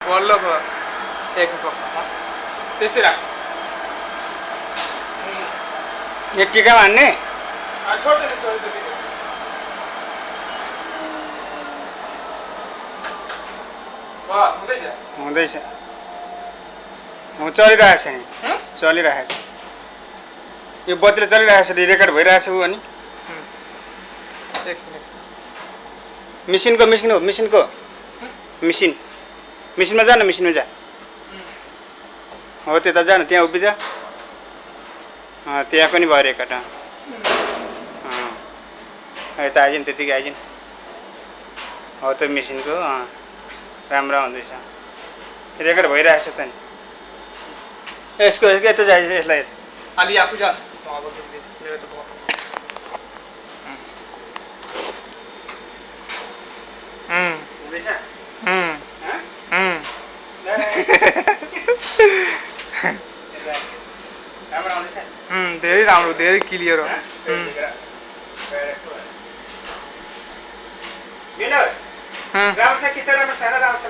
बल्ल भयो एक त्यस्तै राख एक टिका हान्ने छोड्दैन हुँदैछ चलिरहेछ नि चलिरहेछ यो बत्तीले चलिरहेछ रेकर्ड भइरहेछ उ अनि मिसिनको मिसिनमा जा न मिसिनमा जा हो त्यता जा न त्यहाँ उभिजा त्यहाँ पनि भयो रेकर्ड यता आइज नि त्यतिकै आइज नि हो त्यो मिसिनको राम्रो हुँदैछ रेकर्ड भइरहेछ त नि यसको यता जा यसलाई अलि आफू जा मेरो त बहुत हुँदैछ राम्रो आउँदैछ धेरै राम्रो धेरै क्लियर हो विनोद राम्रो छ कि राम्रो छैन राम्रो छ